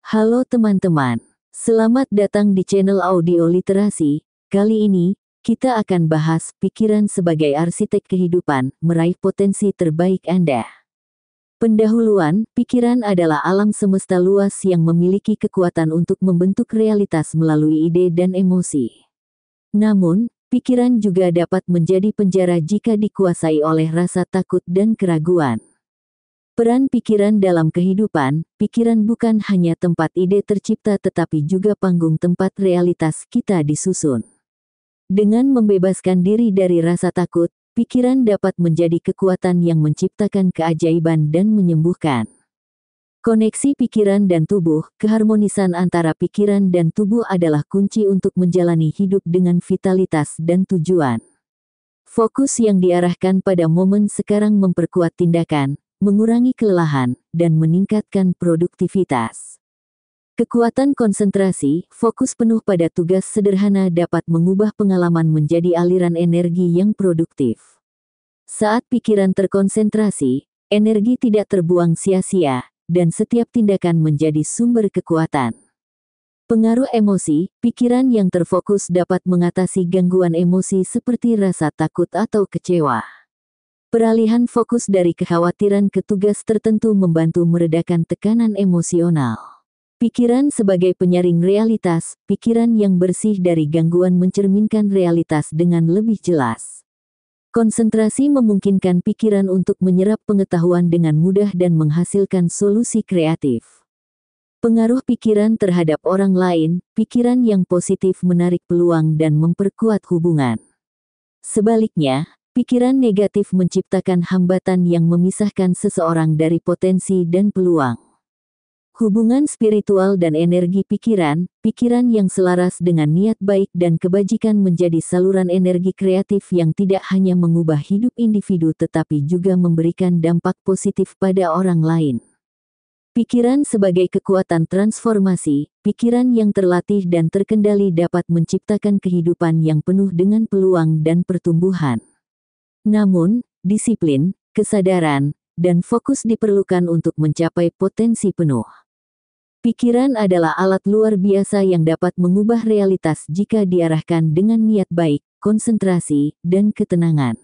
Halo teman-teman, selamat datang di channel Audio Literasi. Kali ini, kita akan bahas pikiran sebagai arsitek kehidupan, meraih potensi terbaik Anda. Pendahuluan, pikiran adalah alam semesta luas yang memiliki kekuatan untuk membentuk realitas melalui ide dan emosi. Namun, pikiran juga dapat menjadi penjara jika dikuasai oleh rasa takut dan keraguan. Peran pikiran dalam kehidupan, pikiran bukan hanya tempat ide tercipta tetapi juga panggung tempat realitas kita disusun. Dengan membebaskan diri dari rasa takut, pikiran dapat menjadi kekuatan yang menciptakan keajaiban dan menyembuhkan. Koneksi pikiran dan tubuh, keharmonisan antara pikiran dan tubuh adalah kunci untuk menjalani hidup dengan vitalitas dan tujuan. Fokus yang diarahkan pada momen sekarang memperkuat tindakan, mengurangi kelelahan, dan meningkatkan produktivitas. Kekuatan konsentrasi, fokus penuh pada tugas sederhana dapat mengubah pengalaman menjadi aliran energi yang produktif. Saat pikiran terkonsentrasi, energi tidak terbuang sia-sia, dan setiap tindakan menjadi sumber kekuatan. Pengaruh emosi, pikiran yang terfokus dapat mengatasi gangguan emosi seperti rasa takut atau kecewa. Peralihan fokus dari kekhawatiran ke tugas tertentu membantu meredakan tekanan emosional. Pikiran sebagai penyaring realitas, pikiran yang bersih dari gangguan mencerminkan realitas dengan lebih jelas. Konsentrasi memungkinkan pikiran untuk menyerap pengetahuan dengan mudah dan menghasilkan solusi kreatif. Pengaruh pikiran terhadap orang lain, pikiran yang positif menarik peluang dan memperkuat hubungan. Sebaliknya, pikiran negatif menciptakan hambatan yang memisahkan seseorang dari potensi dan peluang. Hubungan spiritual dan energi pikiran, pikiran yang selaras dengan niat baik dan kebajikan menjadi saluran energi kreatif yang tidak hanya mengubah hidup individu tetapi juga memberikan dampak positif pada orang lain. Pikiran sebagai kekuatan transformasi, pikiran yang terlatih dan terkendali dapat menciptakan kehidupan yang penuh dengan peluang dan pertumbuhan. Namun, disiplin, kesadaran, dan fokus diperlukan untuk mencapai potensi penuh. Pikiran adalah alat luar biasa yang dapat mengubah realitas jika diarahkan dengan niat baik, konsentrasi, dan ketenangan.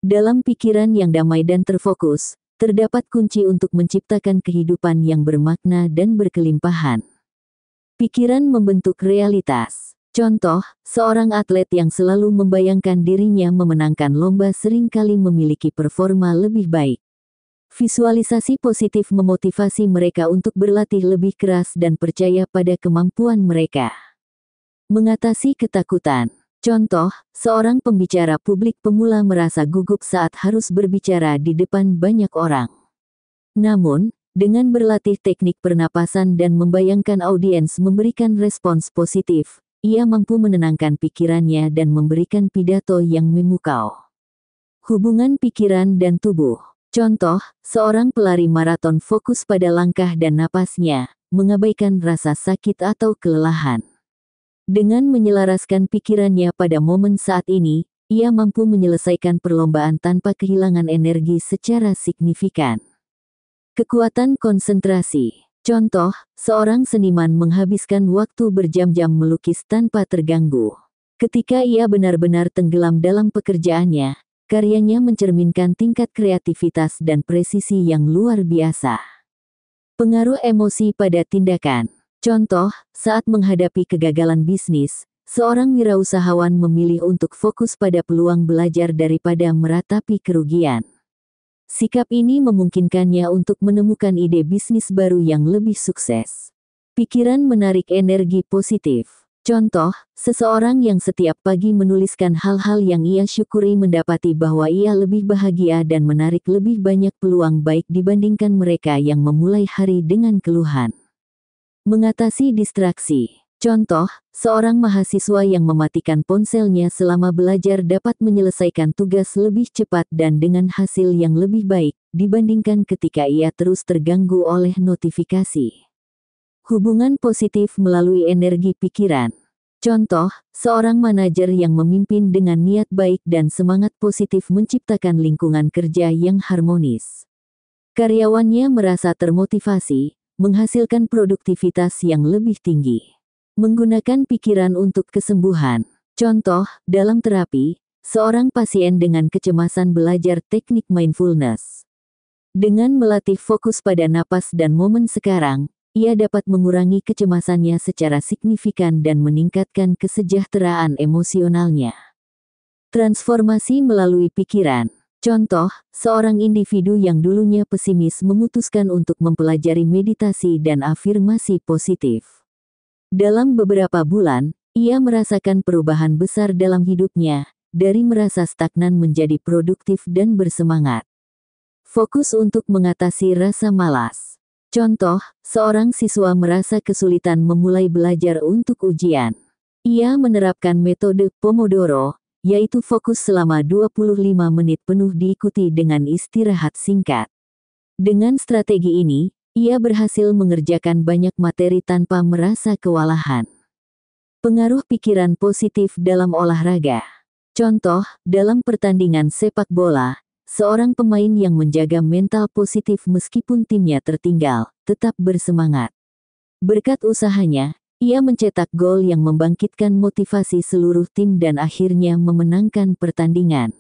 Dalam pikiran yang damai dan terfokus, terdapat kunci untuk menciptakan kehidupan yang bermakna dan berkelimpahan. Pikiran membentuk realitas. Contoh, seorang atlet yang selalu membayangkan dirinya memenangkan lomba seringkali memiliki performa lebih baik. Visualisasi positif memotivasi mereka untuk berlatih lebih keras dan percaya pada kemampuan mereka. Mengatasi ketakutan. Contoh, seorang pembicara publik pemula merasa gugup saat harus berbicara di depan banyak orang. Namun, dengan berlatih teknik pernapasan dan membayangkan audiens memberikan respons positif, ia mampu menenangkan pikirannya dan memberikan pidato yang memukau. Hubungan pikiran dan tubuh. Contoh, seorang pelari maraton fokus pada langkah dan napasnya, mengabaikan rasa sakit atau kelelahan. Dengan menyelaraskan pikirannya pada momen saat ini, ia mampu menyelesaikan perlombaan tanpa kehilangan energi secara signifikan. Kekuatan konsentrasi. Contoh, seorang seniman menghabiskan waktu berjam-jam melukis tanpa terganggu. Ketika ia benar-benar tenggelam dalam pekerjaannya, karyanya mencerminkan tingkat kreativitas dan presisi yang luar biasa. Pengaruh emosi pada tindakan. Contoh, saat menghadapi kegagalan bisnis, seorang wirausahawan memilih untuk fokus pada peluang belajar daripada meratapi kerugian. Sikap ini memungkinkannya untuk menemukan ide bisnis baru yang lebih sukses. Pikiran menarik energi positif. Contoh, seseorang yang setiap pagi menuliskan hal-hal yang ia syukuri mendapati bahwa ia lebih bahagia dan menarik lebih banyak peluang baik dibandingkan mereka yang memulai hari dengan keluhan. Mengatasi distraksi. Contoh, seorang mahasiswa yang mematikan ponselnya selama belajar dapat menyelesaikan tugas lebih cepat dan dengan hasil yang lebih baik, dibandingkan ketika ia terus terganggu oleh notifikasi. Hubungan positif melalui energi pikiran. Contoh, seorang manajer yang memimpin dengan niat baik dan semangat positif menciptakan lingkungan kerja yang harmonis. Karyawannya merasa termotivasi, menghasilkan produktivitas yang lebih tinggi. Menggunakan pikiran untuk kesembuhan. Contoh, dalam terapi, seorang pasien dengan kecemasan belajar teknik mindfulness. Dengan melatih fokus pada napas dan momen sekarang, ia dapat mengurangi kecemasannya secara signifikan dan meningkatkan kesejahteraan emosionalnya. Transformasi melalui pikiran. Contoh, seorang individu yang dulunya pesimis memutuskan untuk mempelajari meditasi dan afirmasi positif. Dalam beberapa bulan, ia merasakan perubahan besar dalam hidupnya, dari merasa stagnan menjadi produktif dan bersemangat. Fokus untuk mengatasi rasa malas. Contoh, seorang siswa merasa kesulitan memulai belajar untuk ujian. Ia menerapkan metode Pomodoro, yaitu fokus selama 25 menit penuh diikuti dengan istirahat singkat. Dengan strategi ini, ia berhasil mengerjakan banyak materi tanpa merasa kewalahan. Pengaruh pikiran positif dalam olahraga. Contoh, dalam pertandingan sepak bola, seorang pemain yang menjaga mental positif meskipun timnya tertinggal, tetap bersemangat. Berkat usahanya, ia mencetak gol yang membangkitkan motivasi seluruh tim dan akhirnya memenangkan pertandingan.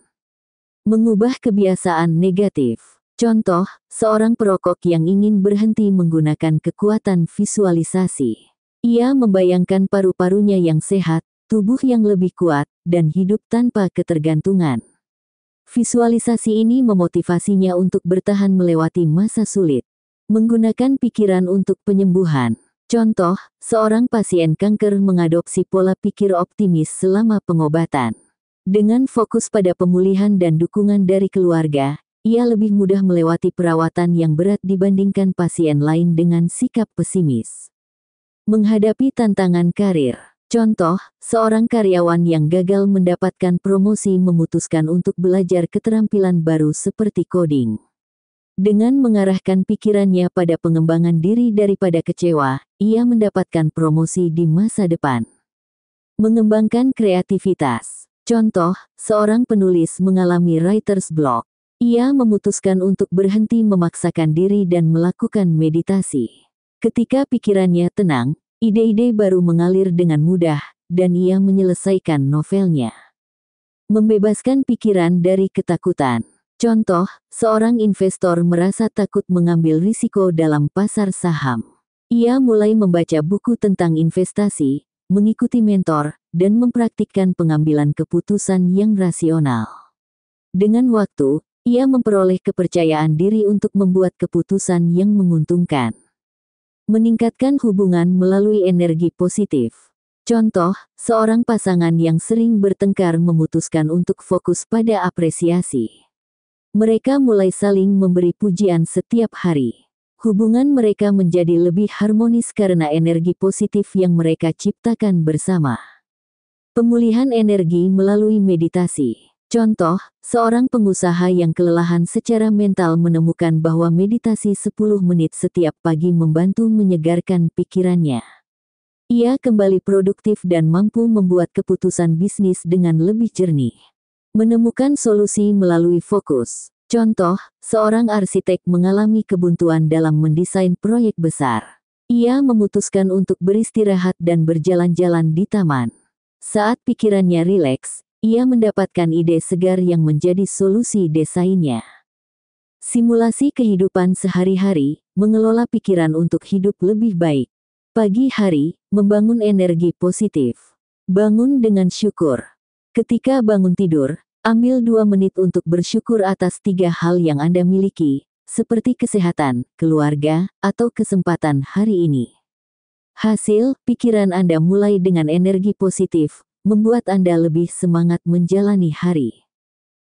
Mengubah kebiasaan negatif. Contoh, seorang perokok yang ingin berhenti menggunakan kekuatan visualisasi. Ia membayangkan paru-parunya yang sehat, tubuh yang lebih kuat, dan hidup tanpa ketergantungan. Visualisasi ini memotivasinya untuk bertahan melewati masa sulit. Menggunakan pikiran untuk penyembuhan. Contoh, seorang pasien kanker mengadopsi pola pikir optimis selama pengobatan. Dengan fokus pada pemulihan dan dukungan dari keluarga, ia lebih mudah melewati perawatan yang berat dibandingkan pasien lain dengan sikap pesimis. Menghadapi tantangan karir. Contoh, seorang karyawan yang gagal mendapatkan promosi memutuskan untuk belajar keterampilan baru seperti coding. Dengan mengarahkan pikirannya pada pengembangan diri daripada kecewa, ia mendapatkan promosi di masa depan. Mengembangkan kreativitas. Contoh, seorang penulis mengalami writer's block. Ia memutuskan untuk berhenti memaksakan diri dan melakukan meditasi. Ketika pikirannya tenang, ide-ide baru mengalir dengan mudah, dan ia menyelesaikan novelnya. Membebaskan pikiran dari ketakutan. Contoh, seorang investor merasa takut mengambil risiko dalam pasar saham. Ia mulai membaca buku tentang investasi, mengikuti mentor, dan mempraktikkan pengambilan keputusan yang rasional. Dengan waktu, ia memperoleh kepercayaan diri untuk membuat keputusan yang menguntungkan. Meningkatkan hubungan melalui energi positif. Contoh, seorang pasangan yang sering bertengkar memutuskan untuk fokus pada apresiasi. Mereka mulai saling memberi pujian setiap hari. Hubungan mereka menjadi lebih harmonis karena energi positif yang mereka ciptakan bersama. Pemulihan energi melalui meditasi. Contoh, seorang pengusaha yang kelelahan secara mental menemukan bahwa meditasi 10 menit setiap pagi membantu menyegarkan pikirannya. Ia kembali produktif dan mampu membuat keputusan bisnis dengan lebih jernih. Menemukan solusi melalui fokus. Contoh, seorang arsitek mengalami kebuntuan dalam mendesain proyek besar. Ia memutuskan untuk beristirahat dan berjalan-jalan di taman. Saat pikirannya rileks, ia mendapatkan ide segar yang menjadi solusi desainnya. Simulasi kehidupan sehari-hari, mengelola pikiran untuk hidup lebih baik. Pagi hari, membangun energi positif. Bangun dengan syukur. Ketika bangun tidur, ambil 2 menit untuk bersyukur atas 3 hal yang Anda miliki, seperti kesehatan, keluarga, atau kesempatan hari ini. Hasil, pikiran Anda mulai dengan energi positif, membuat Anda lebih semangat menjalani hari.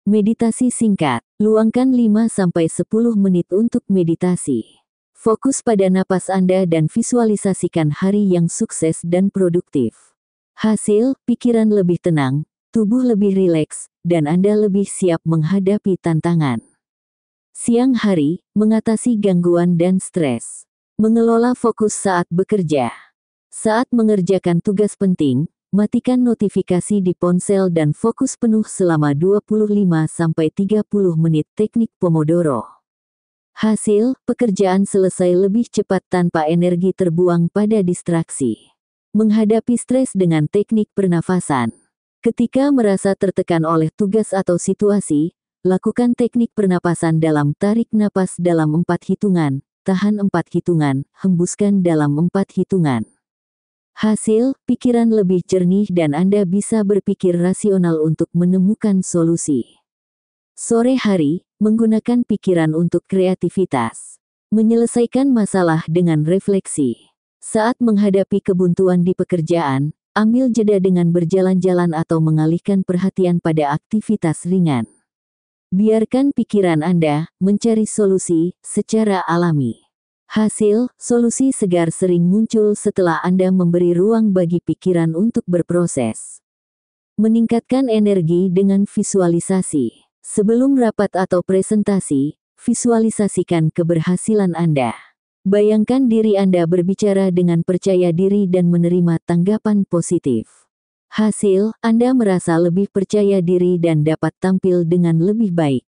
Meditasi singkat. Luangkan 5-10 menit untuk meditasi. Fokus pada napas Anda dan visualisasikan hari yang sukses dan produktif. Hasil, pikiran lebih tenang, tubuh lebih rileks, dan Anda lebih siap menghadapi tantangan. Siang hari, mengatasi gangguan dan stres. Mengelola fokus saat bekerja. Saat mengerjakan tugas penting, matikan notifikasi di ponsel dan fokus penuh selama 25-30 menit teknik Pomodoro. Hasil, pekerjaan selesai lebih cepat tanpa energi terbuang pada distraksi. Menghadapi stres dengan teknik pernafasan. Ketika merasa tertekan oleh tugas atau situasi, lakukan teknik pernapasan dalam tarik napas dalam 4 hitungan, tahan 4 hitungan, hembuskan dalam 4 hitungan. Hasil, pikiran lebih jernih dan Anda bisa berpikir rasional untuk menemukan solusi. Sore hari, menggunakan pikiran untuk kreativitas. Menyelesaikan masalah dengan refleksi. Saat menghadapi kebuntuan di pekerjaan, ambil jeda dengan berjalan-jalan atau mengalihkan perhatian pada aktivitas ringan. Biarkan pikiran Anda mencari solusi secara alami. Hasil, solusi segar sering muncul setelah Anda memberi ruang bagi pikiran untuk berproses. Meningkatkan energi dengan visualisasi. Sebelum rapat atau presentasi, visualisasikan keberhasilan Anda. Bayangkan diri Anda berbicara dengan percaya diri dan menerima tanggapan positif. Hasil, Anda merasa lebih percaya diri dan dapat tampil dengan lebih baik.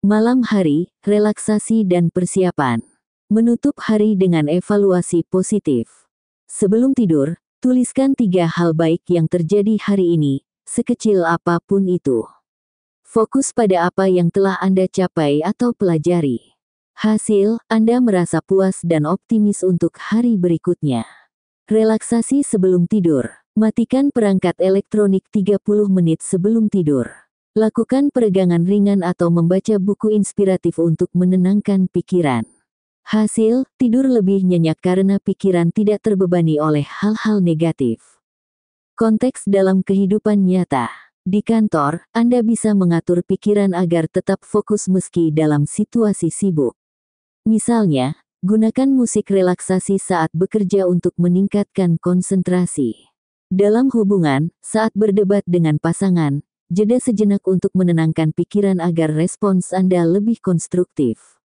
Malam hari, relaksasi dan persiapan. Menutup hari dengan evaluasi positif. Sebelum tidur, tuliskan 3 hal baik yang terjadi hari ini, sekecil apapun itu. Fokus pada apa yang telah Anda capai atau pelajari. Hasil, Anda merasa puas dan optimis untuk hari berikutnya. Relaksasi sebelum tidur. Matikan perangkat elektronik 30 menit sebelum tidur. Lakukan peregangan ringan atau membaca buku inspiratif untuk menenangkan pikiran. Hasil, tidur lebih nyenyak karena pikiran tidak terbebani oleh hal-hal negatif. Konteks dalam kehidupan nyata. Di kantor, Anda bisa mengatur pikiran agar tetap fokus meski dalam situasi sibuk. Misalnya, gunakan musik relaksasi saat bekerja untuk meningkatkan konsentrasi. Dalam hubungan, saat berdebat dengan pasangan, jeda sejenak untuk menenangkan pikiran agar respons Anda lebih konstruktif.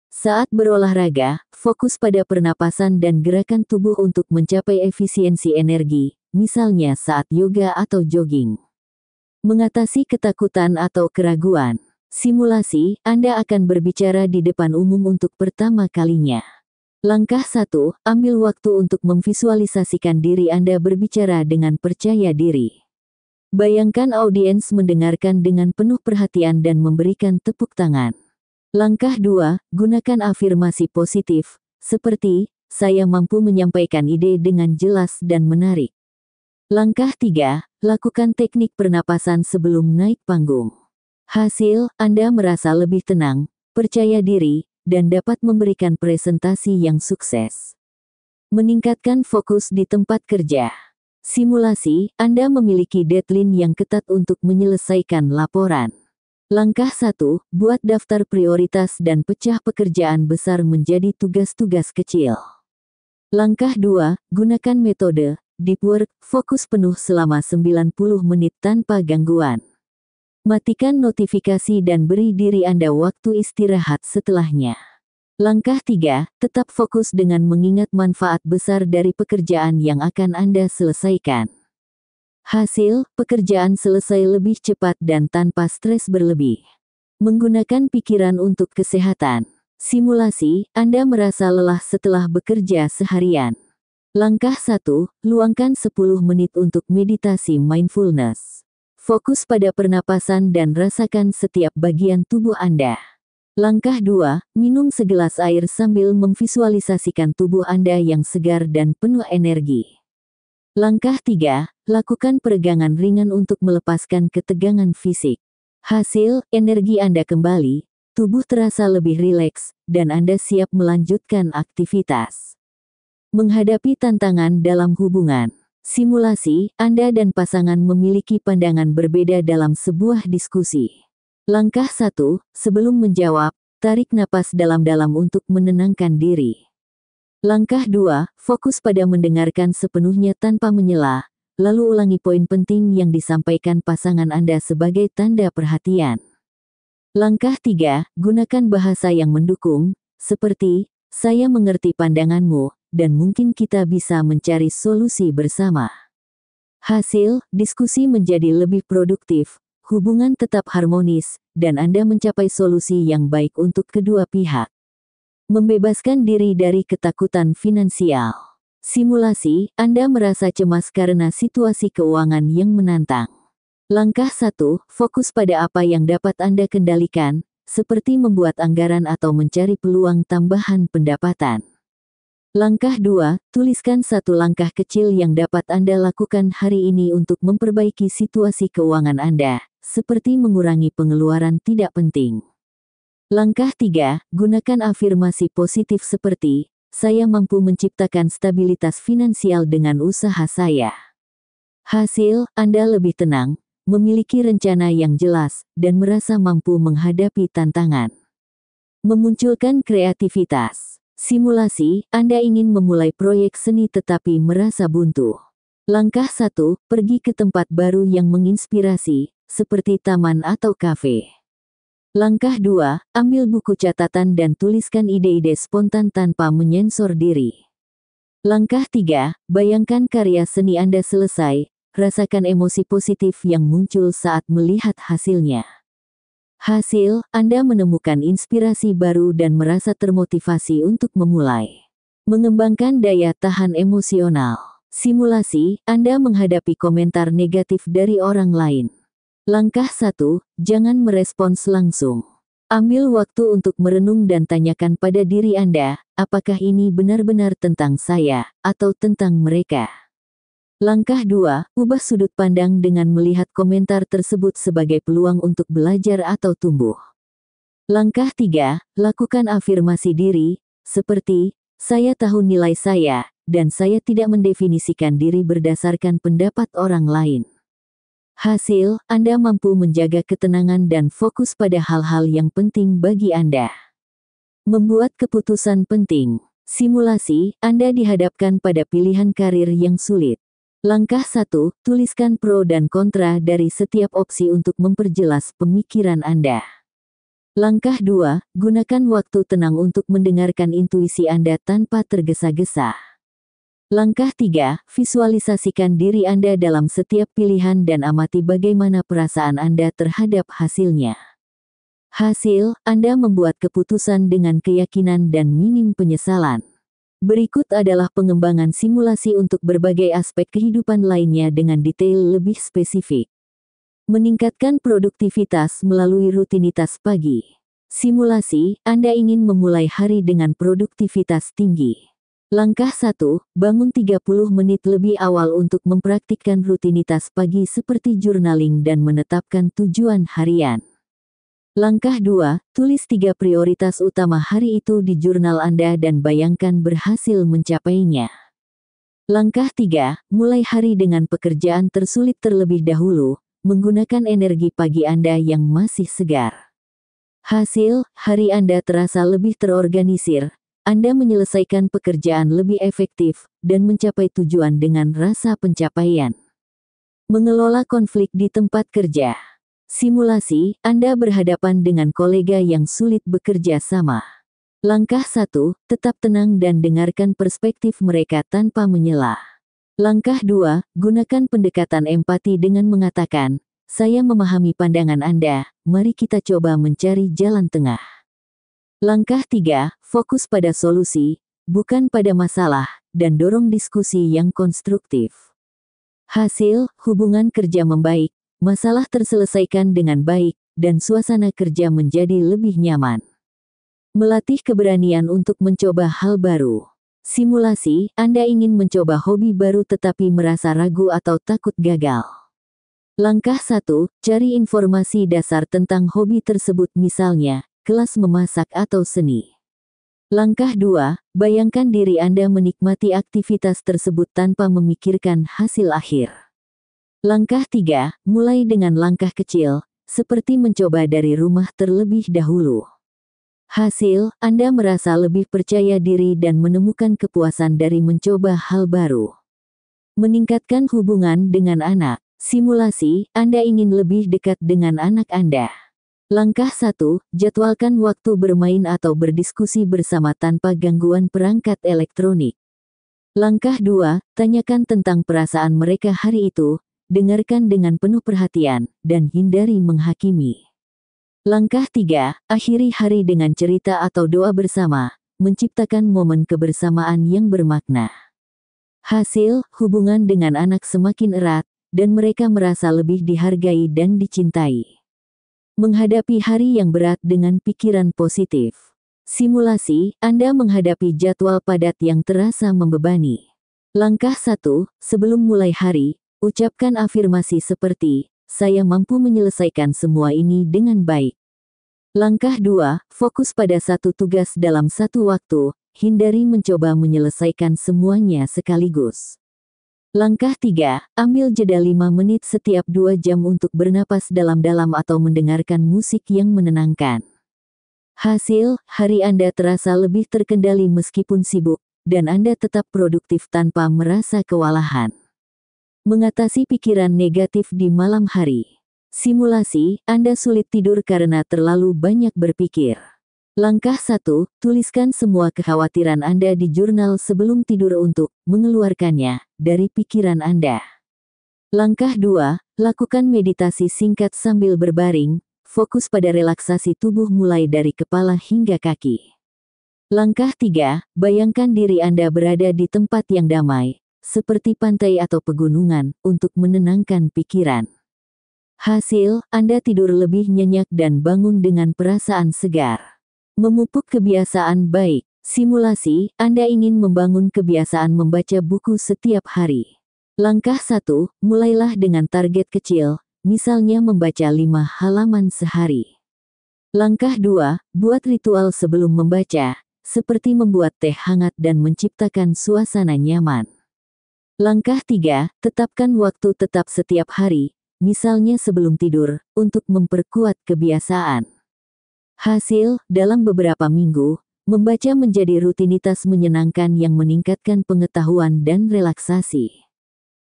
Saat berolahraga, fokus pada pernapasan dan gerakan tubuh untuk mencapai efisiensi energi, misalnya saat yoga atau jogging. Mengatasi ketakutan atau keraguan. Simulasi, Anda akan berbicara di depan umum untuk pertama kalinya. Langkah 1, ambil waktu untuk memvisualisasikan diri Anda berbicara dengan percaya diri. Bayangkan audiens mendengarkan dengan penuh perhatian dan memberikan tepuk tangan. Langkah 2, gunakan afirmasi positif, seperti, saya mampu menyampaikan ide dengan jelas dan menarik. Langkah 3, lakukan teknik pernapasan sebelum naik panggung. Hasil, Anda merasa lebih tenang, percaya diri, dan dapat memberikan presentasi yang sukses. Meningkatkan fokus di tempat kerja. Simulasi, Anda memiliki deadline yang ketat untuk menyelesaikan laporan. Langkah 1, buat daftar prioritas dan pecah pekerjaan besar menjadi tugas-tugas kecil. Langkah 2, gunakan metode Deep Work, fokus penuh selama 90 menit tanpa gangguan. Matikan notifikasi dan beri diri Anda waktu istirahat setelahnya. Langkah 3, tetap fokus dengan mengingat manfaat besar dari pekerjaan yang akan Anda selesaikan. Hasil, pekerjaan selesai lebih cepat dan tanpa stres berlebih. Menggunakan pikiran untuk kesehatan. Simulasi, Anda merasa lelah setelah bekerja seharian. Langkah 1, luangkan 10 menit untuk meditasi mindfulness. Fokus pada pernapasan dan rasakan setiap bagian tubuh Anda. Langkah 2, minum segelas air sambil memvisualisasikan tubuh Anda yang segar dan penuh energi. Langkah 3, lakukan peregangan ringan untuk melepaskan ketegangan fisik. Hasil, energi Anda kembali, tubuh terasa lebih rileks, dan Anda siap melanjutkan aktivitas. Menghadapi tantangan dalam hubungan. Simulasi, Anda dan pasangan memiliki pandangan berbeda dalam sebuah diskusi. Langkah 1, sebelum menjawab, tarik napas dalam-dalam untuk menenangkan diri. Langkah 2, fokus pada mendengarkan sepenuhnya tanpa menyela, lalu ulangi poin penting yang disampaikan pasangan Anda sebagai tanda perhatian. Langkah 3, gunakan bahasa yang mendukung, seperti, saya mengerti pandanganmu, dan mungkin kita bisa mencari solusi bersama. Hasil, diskusi menjadi lebih produktif, hubungan tetap harmonis, dan Anda mencapai solusi yang baik untuk kedua pihak. Membebaskan diri dari ketakutan finansial. Simulasi, Anda merasa cemas karena situasi keuangan yang menantang. Langkah 1, fokus pada apa yang dapat Anda kendalikan, seperti membuat anggaran atau mencari peluang tambahan pendapatan. Langkah 2, tuliskan satu langkah kecil yang dapat Anda lakukan hari ini untuk memperbaiki situasi keuangan Anda, seperti mengurangi pengeluaran tidak penting. Langkah 3, gunakan afirmasi positif seperti, saya mampu menciptakan stabilitas finansial dengan usaha saya. Hasil, Anda lebih tenang, memiliki rencana yang jelas, dan merasa mampu menghadapi tantangan. Memunculkan kreativitas. Simulasi, Anda ingin memulai proyek seni tetapi merasa buntu. Langkah 1, pergi ke tempat baru yang menginspirasi, seperti taman atau kafe. Langkah 2, ambil buku catatan dan tuliskan ide-ide spontan tanpa menyensor diri. Langkah 3, bayangkan karya seni Anda selesai, rasakan emosi positif yang muncul saat melihat hasilnya. Hasil, Anda menemukan inspirasi baru dan merasa termotivasi untuk memulai. Mengembangkan daya tahan emosional. Simulasi, Anda menghadapi komentar negatif dari orang lain. Langkah 1, jangan merespons langsung. Ambil waktu untuk merenung dan tanyakan pada diri Anda, apakah ini benar-benar tentang saya, atau tentang mereka. Langkah 2, ubah sudut pandang dengan melihat komentar tersebut sebagai peluang untuk belajar atau tumbuh. Langkah 3, lakukan afirmasi diri, seperti, saya tahu nilai saya, dan saya tidak mendefinisikan diri berdasarkan pendapat orang lain. Hasil, Anda mampu menjaga ketenangan dan fokus pada hal-hal yang penting bagi Anda. Membuat keputusan penting. Simulasi, Anda dihadapkan pada pilihan karir yang sulit. Langkah 1, tuliskan pro dan kontra dari setiap opsi untuk memperjelas pemikiran Anda. Langkah 2, gunakan waktu tenang untuk mendengarkan intuisi Anda tanpa tergesa-gesa. Langkah 3, visualisasikan diri Anda dalam setiap pilihan dan amati bagaimana perasaan Anda terhadap hasilnya. Hasil, Anda membuat keputusan dengan keyakinan dan minim penyesalan. Berikut adalah pengembangan simulasi untuk berbagai aspek kehidupan lainnya dengan detail lebih spesifik. Meningkatkan produktivitas melalui rutinitas pagi. Simulasi, Anda ingin memulai hari dengan produktivitas tinggi. Langkah 1, bangun 30 menit lebih awal untuk mempraktikkan rutinitas pagi seperti journaling dan menetapkan tujuan harian. Langkah 2, tulis 3 prioritas utama hari itu di jurnal Anda dan bayangkan berhasil mencapainya. Langkah 3, mulai hari dengan pekerjaan tersulit terlebih dahulu, menggunakan energi pagi Anda yang masih segar. Hasil, hari Anda terasa lebih terorganisir, Anda menyelesaikan pekerjaan lebih efektif, dan mencapai tujuan dengan rasa pencapaian. Mengelola konflik di tempat kerja. Simulasi, Anda berhadapan dengan kolega yang sulit bekerja sama. Langkah 1, tetap tenang dan dengarkan perspektif mereka tanpa menyela. Langkah 2, gunakan pendekatan empati dengan mengatakan, saya memahami pandangan Anda, mari kita coba mencari jalan tengah. Langkah 3, fokus pada solusi, bukan pada masalah, dan dorong diskusi yang konstruktif. Hasil, hubungan kerja membaik, masalah terselesaikan dengan baik, dan suasana kerja menjadi lebih nyaman. Melatih keberanian untuk mencoba hal baru. Simulasi, Anda ingin mencoba hobi baru tetapi merasa ragu atau takut gagal. Langkah 1, cari informasi dasar tentang hobi tersebut misalnya, kelas memasak atau seni. Langkah 2, bayangkan diri Anda menikmati aktivitas tersebut tanpa memikirkan hasil akhir. Langkah 3, mulai dengan langkah kecil, seperti mencoba dari rumah terlebih dahulu. Hasil, Anda merasa lebih percaya diri dan menemukan kepuasan dari mencoba hal baru. Meningkatkan hubungan dengan anak. Simulasi, Anda ingin lebih dekat dengan anak Anda. Langkah 1, jadwalkan waktu bermain atau berdiskusi bersama tanpa gangguan perangkat elektronik. Langkah 2, tanyakan tentang perasaan mereka hari itu, dengarkan dengan penuh perhatian, dan hindari menghakimi. Langkah 3, akhiri hari dengan cerita atau doa bersama, menciptakan momen kebersamaan yang bermakna. Hasil, hubungan dengan anak semakin erat, dan mereka merasa lebih dihargai dan dicintai. Menghadapi hari yang berat dengan pikiran positif. Simulasi, Anda menghadapi jadwal padat yang terasa membebani. Langkah 1, sebelum mulai hari, ucapkan afirmasi seperti, "Saya mampu menyelesaikan semua ini dengan baik." Langkah 2, fokus pada satu tugas dalam satu waktu, hindari mencoba menyelesaikan semuanya sekaligus. Langkah 3, ambil jeda 5 menit setiap 2 jam untuk bernapas dalam-dalam atau mendengarkan musik yang menenangkan. Hasil, hari Anda terasa lebih terkendali meskipun sibuk, dan Anda tetap produktif tanpa merasa kewalahan. Mengatasi pikiran negatif di malam hari. Simulasi, Anda sulit tidur karena terlalu banyak berpikir. Langkah 1, tuliskan semua kekhawatiran Anda di jurnal sebelum tidur untuk mengeluarkannya dari pikiran Anda. Langkah 2, lakukan meditasi singkat sambil berbaring, fokus pada relaksasi tubuh mulai dari kepala hingga kaki. Langkah 3, bayangkan diri Anda berada di tempat yang damai, seperti pantai atau pegunungan, untuk menenangkan pikiran. Hasil, Anda tidur lebih nyenyak dan bangun dengan perasaan segar. Memupuk kebiasaan baik. Simulasi, Anda ingin membangun kebiasaan membaca buku setiap hari. Langkah 1, mulailah dengan target kecil, misalnya membaca 5 halaman sehari. Langkah 2, buat ritual sebelum membaca, seperti membuat teh hangat dan menciptakan suasana nyaman. Langkah 3, tetapkan waktu tetap setiap hari, misalnya sebelum tidur, untuk memperkuat kebiasaan. Hasil, dalam beberapa minggu, membaca menjadi rutinitas menyenangkan yang meningkatkan pengetahuan dan relaksasi.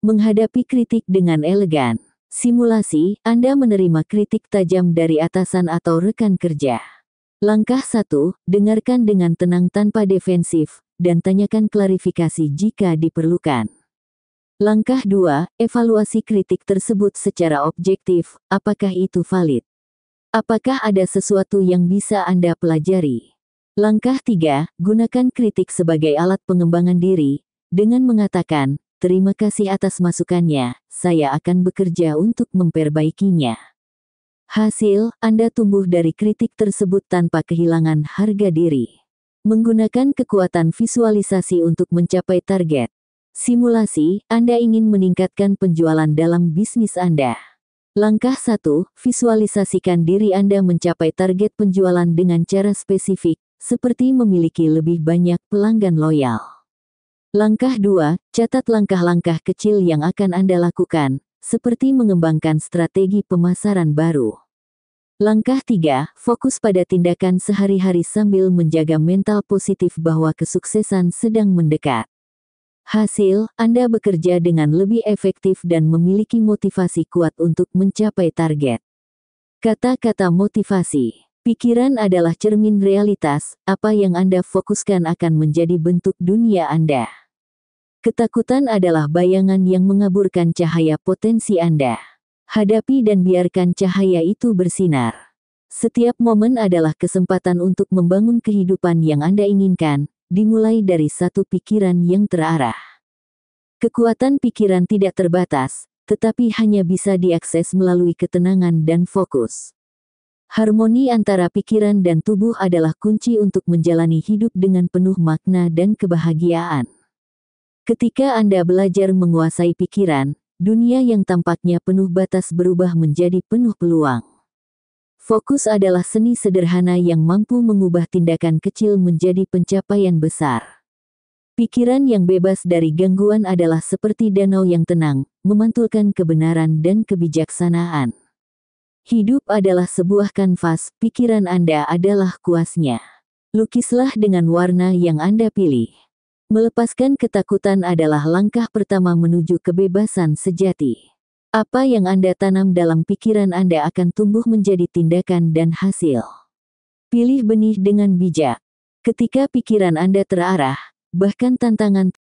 Menghadapi kritik dengan elegan. Simulasi, Anda menerima kritik tajam dari atasan atau rekan kerja. Langkah 1, dengarkan dengan tenang tanpa defensif, dan tanyakan klarifikasi jika diperlukan. Langkah 2, evaluasi kritik tersebut secara objektif, apakah itu valid? Apakah ada sesuatu yang bisa Anda pelajari? Langkah 3, gunakan kritik sebagai alat pengembangan diri, dengan mengatakan, "Terima kasih atas masukannya, saya akan bekerja untuk memperbaikinya." Hasil, Anda tumbuh dari kritik tersebut tanpa kehilangan harga diri. Menggunakan kekuatan visualisasi untuk mencapai target. Simulasi, Anda ingin meningkatkan penjualan dalam bisnis Anda. Langkah 1, visualisasikan diri Anda mencapai target penjualan dengan cara spesifik, seperti memiliki lebih banyak pelanggan loyal. Langkah 2, catat langkah-langkah kecil yang akan Anda lakukan, seperti mengembangkan strategi pemasaran baru. Langkah 3, fokus pada tindakan sehari-hari sambil menjaga mental positif bahwa kesuksesan sedang mendekat. Hasil, Anda bekerja dengan lebih efektif dan memiliki motivasi kuat untuk mencapai target. Kata-kata motivasi. Pikiran adalah cermin realitas, apa yang Anda fokuskan akan menjadi bentuk dunia Anda. Ketakutan adalah bayangan yang mengaburkan cahaya potensi Anda. Hadapi dan biarkan cahaya itu bersinar. Setiap momen adalah kesempatan untuk membangun kehidupan yang Anda inginkan, dimulai dari satu pikiran yang terarah. Kekuatan pikiran tidak terbatas, tetapi hanya bisa diakses melalui ketenangan dan fokus. Harmoni antara pikiran dan tubuh adalah kunci untuk menjalani hidup dengan penuh makna dan kebahagiaan. Ketika Anda belajar menguasai pikiran, dunia yang tampaknya penuh batas berubah menjadi penuh peluang. Fokus adalah seni sederhana yang mampu mengubah tindakan kecil menjadi pencapaian besar. Pikiran yang bebas dari gangguan adalah seperti danau yang tenang, memantulkan kebenaran dan kebijaksanaan. Hidup adalah sebuah kanvas, pikiran Anda adalah kuasnya. Lukislah dengan warna yang Anda pilih. Melepaskan ketakutan adalah langkah pertama menuju kebebasan sejati. Apa yang Anda tanam dalam pikiran Anda akan tumbuh menjadi tindakan dan hasil. Pilih benih dengan bijak. Ketika pikiran Anda terarah, bahkan tantangan